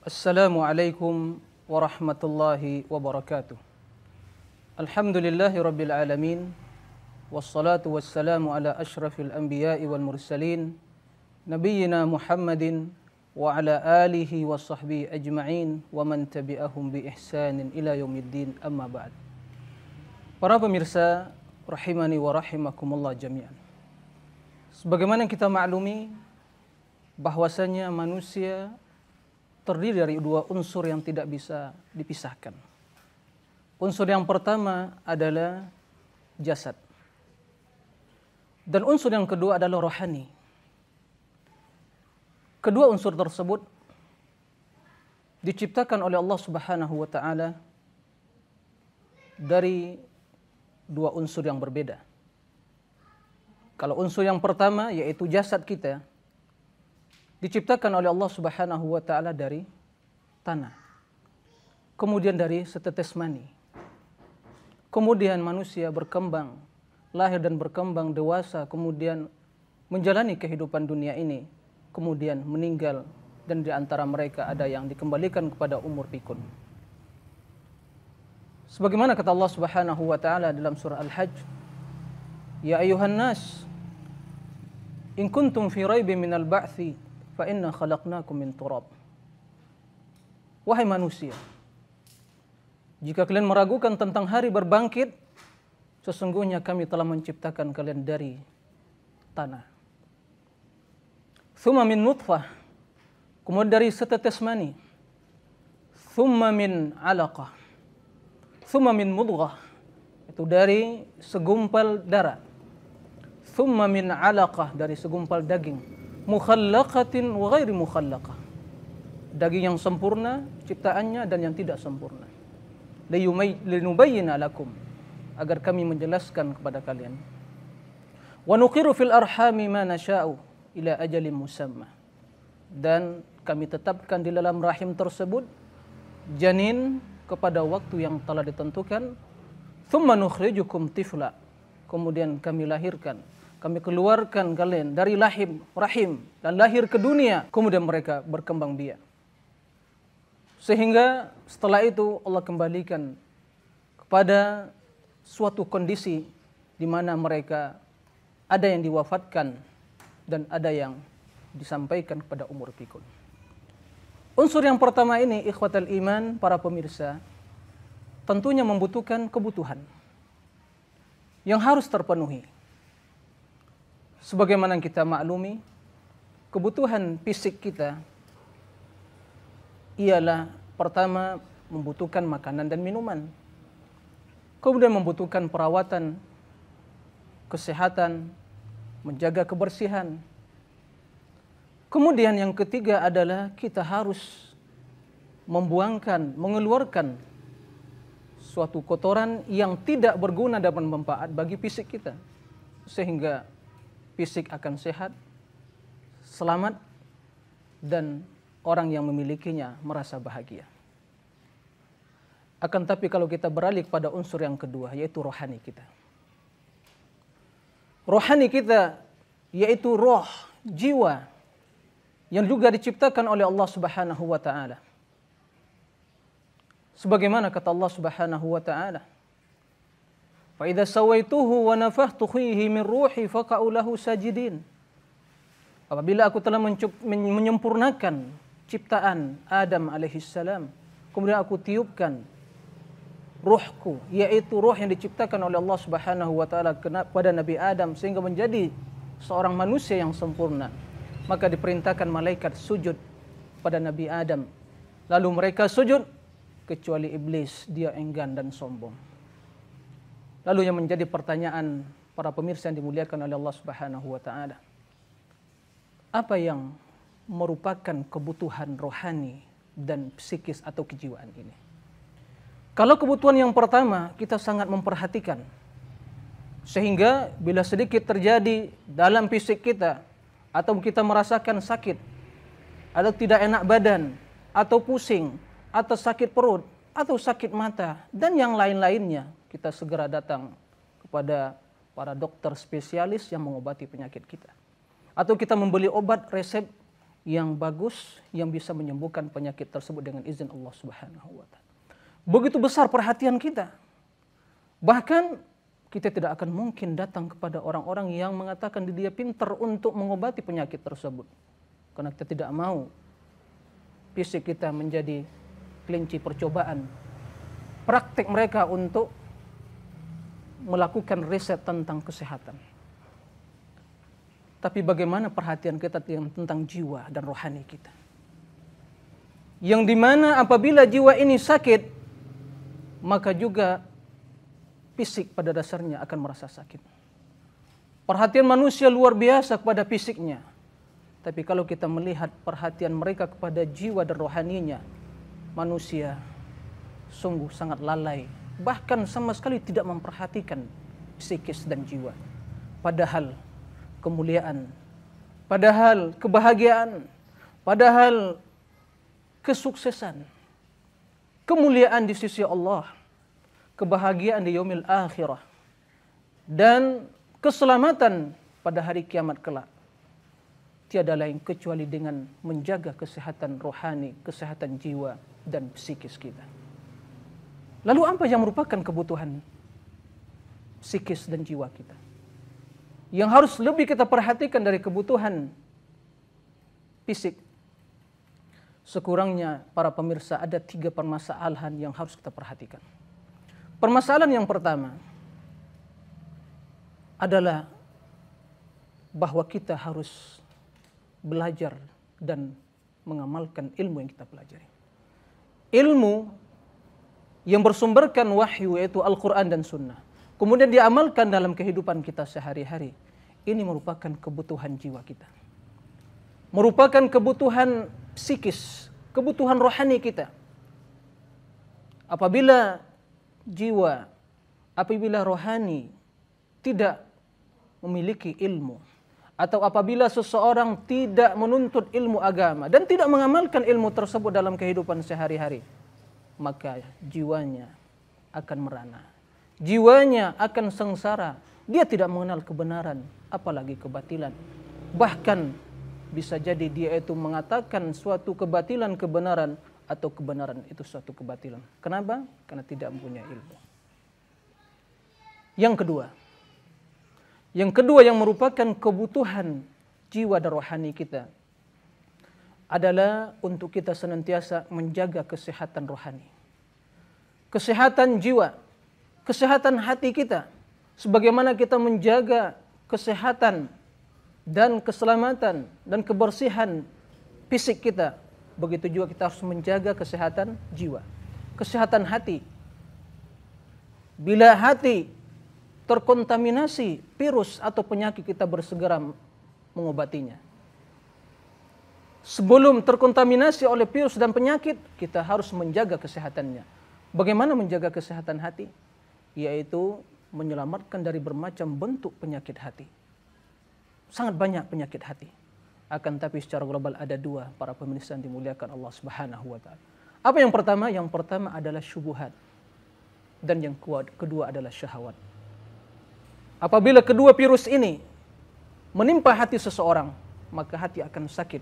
Assalamualaikum warahmatullahi wabarakatuh. Alhamdulillahi rabbil alamin. Wassalatu wassalamu ala ashrafil anbiya'i wal mursalin nabiyyina Muhammadin wa ala alihi wa sahbihi ajma'in wa man tabi'ahum bi ihsanin ila yaumiddin, amma ba'd. Para pemirsa rahimani wa rahimakumullah jami'an. Sebagaimana kita maklumi bahwasanya manusia terdiri dari dua unsur yang tidak bisa dipisahkan. Unsur yang pertama adalah jasad. Dan unsur yang kedua adalah rohani. Kedua unsur tersebut diciptakan oleh Allah Subhanahu wa taala dari dua unsur yang berbeda. Kalau unsur yang pertama yaitu jasad kita diciptakan oleh Allah Subhanahu wa taala dari tanah. Kemudian dari setetes mani. Kemudian manusia berkembang, lahir dan berkembang dewasa, kemudian menjalani kehidupan dunia ini, kemudian meninggal, dan di antara mereka ada yang dikembalikan kepada umur pikun. Sebagaimana kata Allah Subhanahu wa taala dalam surah Al-Hajj, "Ya ayuhan nas, in kuntum fi raibin minal ba'tsi fa inna khalaqnakum min turab." Wahai manusia, jika kalian meragukan tentang hari berbangkit, sesungguhnya kami telah menciptakan kalian dari tanah. Tsumma min nutfah, kemudian dari setetes mani. Tsumma min alaqah, tsumma min mudghah, itu dari segumpal darah. Tsumma min alaqah, dari segumpal daging. Mukhallaqatin wa ghairi mukhallaqah, daging yang sempurna ciptaannya dan yang tidak sempurna. Linubayyina lakum, agar kami menjelaskan kepada kalian. Wa nuqiru fil arhami ma nasha'u ila ajalin musamma, dan kami tetapkan di dalam rahim tersebut janin kepada waktu yang telah ditentukan. Tsumma nukhrijukum tifla, kemudian kami lahirkan, kami keluarkan kalian dari rahim dan lahir ke dunia, kemudian mereka berkembang biak. Sehingga setelah itu Allah kembalikan kepada suatu kondisi di mana mereka ada yang diwafatkan dan ada yang disampaikan kepada umur pikun. Unsur yang pertama ini, ikhwatal iman, para pemirsa, tentunya membutuhkan kebutuhan yang harus terpenuhi. Sebagaimana kita maklumi, kebutuhan fisik kita ialah pertama membutuhkan makanan dan minuman, kemudian membutuhkan perawatan, kesehatan, menjaga kebersihan. Kemudian yang ketiga adalah kita harus mengeluarkan suatu kotoran yang tidak berguna dan bermanfaat bagi fisik kita, sehingga fisik akan sehat, selamat, dan orang yang memilikinya merasa bahagia. Akan tapi kalau kita beralih pada unsur yang kedua, yaitu rohani kita. Rohani kita, yaitu roh, jiwa, yang juga diciptakan oleh Allah Subhanahu wa ta'ala. Sebagaimana kata Allah Subhanahu wa ta'ala, "Fa idza sawaituhu wa nafakhtu fihi min ruhi faqa'u lahu sajidin." Apabila aku telah menyempurnakan ciptaan Adam alaihissalam, kemudian aku tiupkan ruhku, yaitu ruh yang diciptakan oleh Allah Subhanahu wa taala kepada Nabi Adam sehingga menjadi seorang manusia yang sempurna, maka diperintahkan malaikat sujud pada Nabi Adam. Lalu mereka sujud kecuali iblis, dia enggan dan sombong. Lalu yang menjadi pertanyaan para pemirsa yang dimuliakan oleh Allah Subhanahu wa taala, apa yang merupakan kebutuhan rohani dan psikis atau kejiwaan ini? Kalau kebutuhan yang pertama kita sangat memperhatikan, sehingga bila sedikit terjadi dalam fisik kita, atau kita merasakan sakit, atau tidak enak badan, atau pusing, atau sakit perut, atau sakit mata, dan yang lain-lainnya, kita segera datang kepada para dokter spesialis yang mengobati penyakit kita. Atau kita membeli obat resep yang bagus yang bisa menyembuhkan penyakit tersebut dengan izin Allah Subhanahu wa taala. Begitu besar perhatian kita. Bahkan kita tidak akan mungkin datang kepada orang-orang yang mengatakan dia pintar untuk mengobati penyakit tersebut. Karena kita tidak mau fisik kita menjadi kelinci percobaan. Praktik mereka untuk melakukan riset tentang kesehatan. Tapi bagaimana perhatian kita tentang jiwa dan rohani kita? Yang dimana apabila jiwa ini sakit, maka juga fisik pada dasarnya akan merasa sakit. Perhatian manusia luar biasa kepada fisiknya. Tapi kalau kita melihat perhatian mereka kepada jiwa dan rohaninya, manusia sungguh sangat lalai. Bahkan sama sekali tidak memperhatikan psikis dan jiwa. Padahal kemuliaan, padahal kebahagiaan, padahal kesuksesan, kemuliaan di sisi Allah, kebahagiaan di yaumil akhirah, dan keselamatan pada hari kiamat kelak tiada lain kecuali dengan menjaga kesehatan rohani, kesehatan jiwa dan psikis kita. Lalu apa yang merupakan kebutuhan psikis dan jiwa kita? Yang harus lebih kita perhatikan dari kebutuhan fisik. Sekurangnya para pemirsa ada 3 permasalahan yang harus kita perhatikan. Permasalahan yang pertama adalah bahwa kita harus belajar dan mengamalkan ilmu yang kita pelajari. Ilmu yang bersumberkan wahyu yaitu Al-Quran dan Sunnah. Kemudian diamalkan dalam kehidupan kita sehari-hari. Ini merupakan kebutuhan jiwa kita. Merupakan kebutuhan psikis, kebutuhan rohani kita. Apabila jiwa, apabila rohani tidak memiliki ilmu, atau apabila seseorang tidak menuntut ilmu agama dan tidak mengamalkan ilmu tersebut dalam kehidupan sehari-hari, maka jiwanya akan merana, jiwanya akan sengsara. Dia tidak mengenal kebenaran, apalagi kebatilan. Bahkan bisa jadi dia itu mengatakan suatu kebatilan kebenaran, atau kebenaran itu suatu kebatilan. Kenapa? Karena tidak mempunyai ilmu. Yang kedua yang merupakan kebutuhan jiwa dan rohani kita adalah untuk kita senantiasa menjaga kesehatan rohani, kesehatan jiwa, kesehatan hati kita. Sebagaimana kita menjaga kesehatan dan keselamatan dan kebersihan fisik kita, begitu juga kita harus menjaga kesehatan jiwa, kesehatan hati. Bila hati terkontaminasi virus atau penyakit, kita bersegera mengobatinya. Sebelum terkontaminasi oleh virus dan penyakit, kita harus menjaga kesehatannya. Bagaimana menjaga kesehatan hati? Yaitu menyelamatkan dari bermacam bentuk penyakit hati. Sangat banyak penyakit hati. Akan tapi secara global ada 2 para pemirsa yang dimuliakan Allah Subhanahu wa taala. Apa yang pertama? Yang pertama adalah syubhat, dan yang kedua adalah syahwat. Apabila kedua virus ini menimpa hati seseorang, maka hati akan sakit,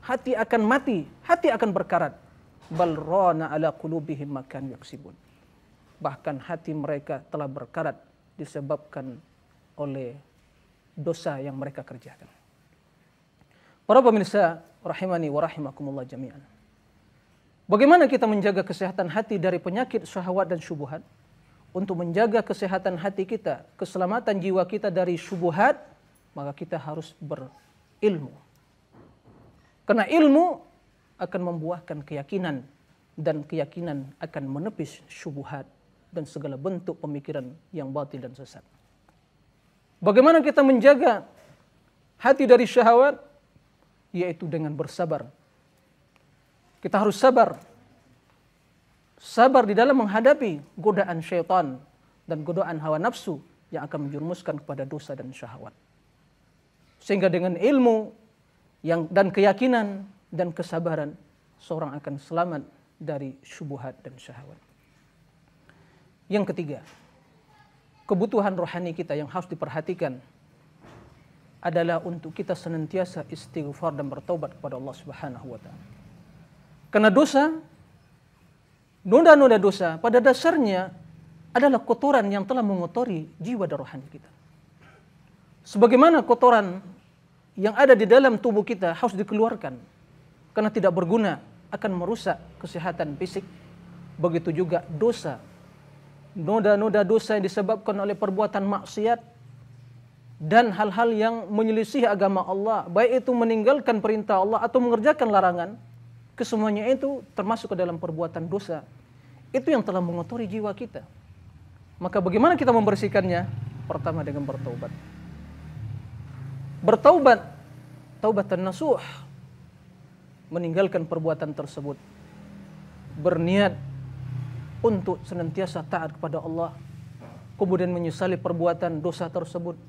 hati akan mati, hati akan berkarat. Bal rana ala qulubihim ma kanu yaksibun. Bahkan hati mereka telah berkarat disebabkan oleh dosa yang mereka kerjakan. Para pemirsa rahimani wa rahimakumullah jami'an. Bagaimana kita menjaga kesehatan hati dari penyakit syahwat dan syubhat? Untuk menjaga kesehatan hati kita, keselamatan jiwa kita dari syubhat, maka kita harus berilmu. Karena ilmu akan membuahkan keyakinan, dan keyakinan akan menepis syubhat dan segala bentuk pemikiran yang batil dan sesat. Bagaimana kita menjaga hati dari syahwat? Yaitu dengan bersabar. Kita harus sabar. Sabar di dalam menghadapi godaan syaitan dan godaan hawa nafsu yang akan menjerumuskan kepada dosa dan syahwat. Sehingga dengan ilmu dan keyakinan dan kesabaran, seorang akan selamat dari syubhat dan syahwat. Yang ketiga, kebutuhan rohani kita yang harus diperhatikan adalah untuk kita senantiasa istighfar dan bertaubat kepada Allah Subhanahu wa taala. Karena dosa, noda-noda dosa pada dasarnya adalah kotoran yang telah mengotori jiwa dan rohani kita. Sebagaimana kotoran yang ada di dalam tubuh kita harus dikeluarkan karena tidak berguna, akan merusak kesehatan fisik. Begitu juga dosa, noda-noda dosa yang disebabkan oleh perbuatan maksiat dan hal-hal yang menyelisih agama Allah, baik itu meninggalkan perintah Allah atau mengerjakan larangan, kesemuanya itu termasuk ke dalam perbuatan dosa. Itu yang telah mengotori jiwa kita. Maka bagaimana kita membersihkannya? Pertama dengan bertaubat. Bertaubat, taubatan nasuh, meninggalkan perbuatan tersebut, berniat untuk senantiasa taat kepada Allah, kemudian menyesali perbuatan dosa tersebut.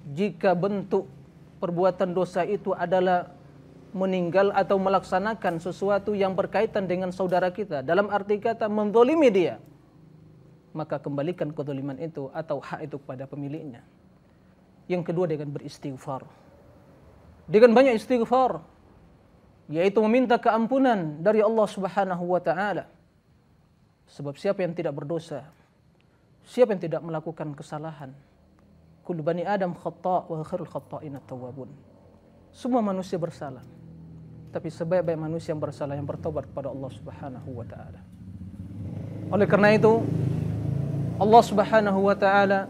Jika bentuk perbuatan dosa itu adalah meninggal atau melaksanakan sesuatu yang berkaitan dengan saudara kita, dalam arti kata menzalimi dia, maka kembalikan kezaliman itu atau hak itu kepada pemiliknya. Yang kedua dengan beristighfar. Dengan banyak istighfar, yaitu meminta keampunan dari Allah Subhanahu wa taala. Sebab siapa yang tidak berdosa, siapa yang tidak melakukan kesalahan, kullu bani Adam khata' wa khairul khata'in at-tawwabun. Semua manusia bersalah, tapi sebaik-baik manusia yang bersalah yang bertobat kepada Allah Subhanahu wa taala. Oleh karena itu, Allah Subhanahu wa taala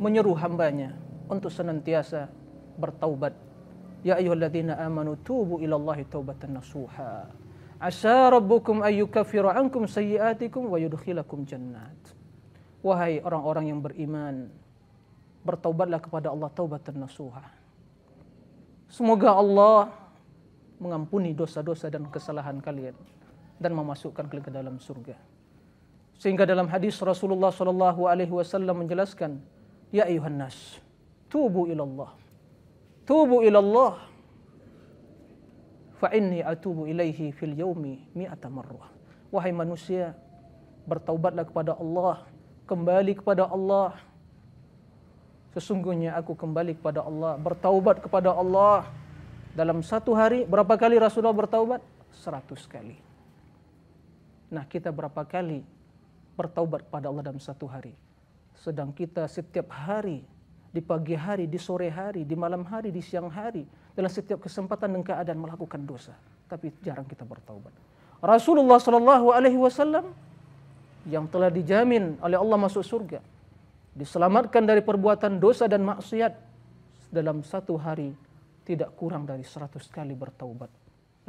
menyeru hambanya untuk senantiasa bertaubat. Ya ayyuhalladzina amanu tubu ilallahi taubatan nasuha. Asa rabbukum ayyukaffira ankum sayyi'atikum wa yudkhilakum jannat. Wahai orang-orang yang beriman, bertaubatlah kepada Allah taubatan nasuha. Semoga Allah mengampuni dosa-dosa dan kesalahan kalian dan memasukkan kalian ke dalam surga. Sehingga dalam hadis Rasulullah sallallahu alaihi wasallam menjelaskan, ya ayuhan nas, tubu ilallah. Tubu ilallah fa inni atubu ilaihi fil yaumi mi'ata marrah. Wahai manusia, bertaubatlah kepada Allah, kembali kepada Allah. Sesungguhnya aku kembali kepada Allah, bertaubat kepada Allah. Dalam satu hari, berapa kali Rasulullah bertaubat? 100 kali. Nah, kita berapa kali bertaubat kepada Allah dalam satu hari? Sedang kita setiap hari, di pagi hari, di sore hari, di malam hari, di siang hari, dalam setiap kesempatan dan keadaan melakukan dosa, tapi jarang kita bertaubat. Rasulullah sallallahu alaihi wasallam yang telah dijamin oleh Allah masuk surga, diselamatkan dari perbuatan dosa dan maksiat, dalam satu hari tidak kurang dari 100 kali bertaubat.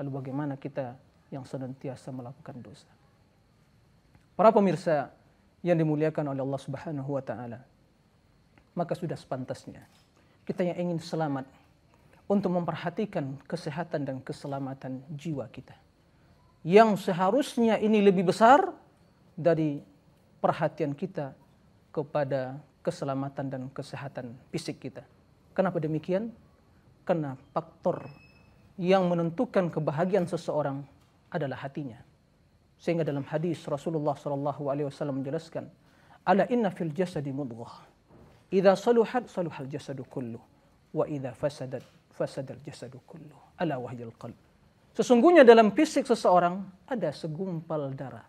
Lalu bagaimana kita yang senantiasa melakukan dosa? Para pemirsa yang dimuliakan oleh Allah Subhanahu wa taala, maka sudah sepantasnya kita yang ingin selamat untuk memperhatikan kesehatan dan keselamatan jiwa kita, yang seharusnya ini lebih besar dari perhatian kita kepada keselamatan dan kesehatan fisik kita. Kenapa demikian? Karena faktor yang menentukan kebahagiaan seseorang adalah hatinya. Sehingga dalam hadis Rasulullah SAW menjelaskan, ala inna fil jasadi mudghah. Idza saluhat saluhal jasadu kullu wa idza fasadat fasadal jasadu kullu. Ala wahyal qalb. Sesungguhnya dalam fisik seseorang ada segumpal darah,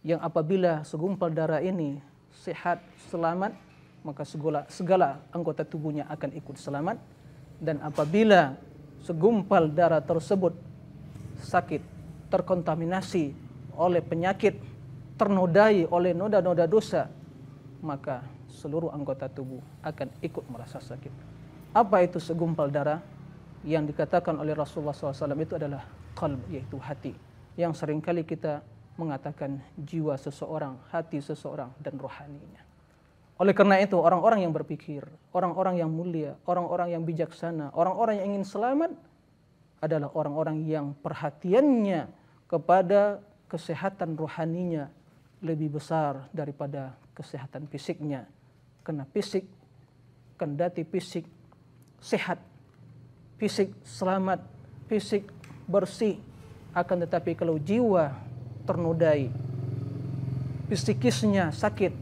yang apabila segumpal darah ini sehat, selamat, maka segala anggota tubuhnya akan ikut selamat. Dan apabila segumpal darah tersebut sakit, terkontaminasi oleh penyakit, ternodai oleh noda-noda dosa, maka seluruh anggota tubuh akan ikut merasa sakit. Apa itu segumpal darah? Yang dikatakan oleh Rasulullah SAW itu adalah qalb, yaitu hati. Yang seringkali kita mengatakan jiwa seseorang, hati seseorang, dan rohaninya. Oleh karena itu, orang-orang yang berpikir, orang-orang yang mulia, orang-orang yang bijaksana, orang-orang yang ingin selamat adalah orang-orang yang perhatiannya kepada kesehatan rohaninya lebih besar daripada kesehatan fisiknya. Karena fisik, kendati fisik sehat, fisik selamat, fisik bersih, akan tetapi kalau jiwa ternodai, psikisnya sakit,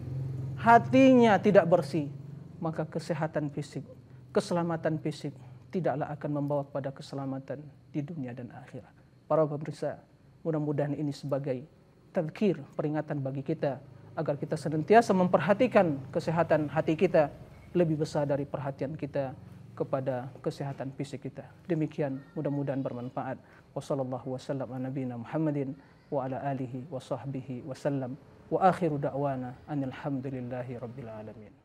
hatinya tidak bersih, maka kesehatan fisik keselamatan fisik tidaklah akan membawa pada keselamatan di dunia dan akhirat. Para pemirsa, mudah-mudahan ini sebagai tadzkir, peringatan bagi kita agar kita senantiasa memperhatikan kesehatan hati kita lebih besar dari perhatian kita kepada kesehatan fisik kita. Demikian, mudah-mudahan bermanfaat. Wassallallahu wasallam ala nabiyina Muhammadin wa ala alihi wa sahbihi wasallam. Wa akhiru da'wana anil hamdulillahi rabbil alamin.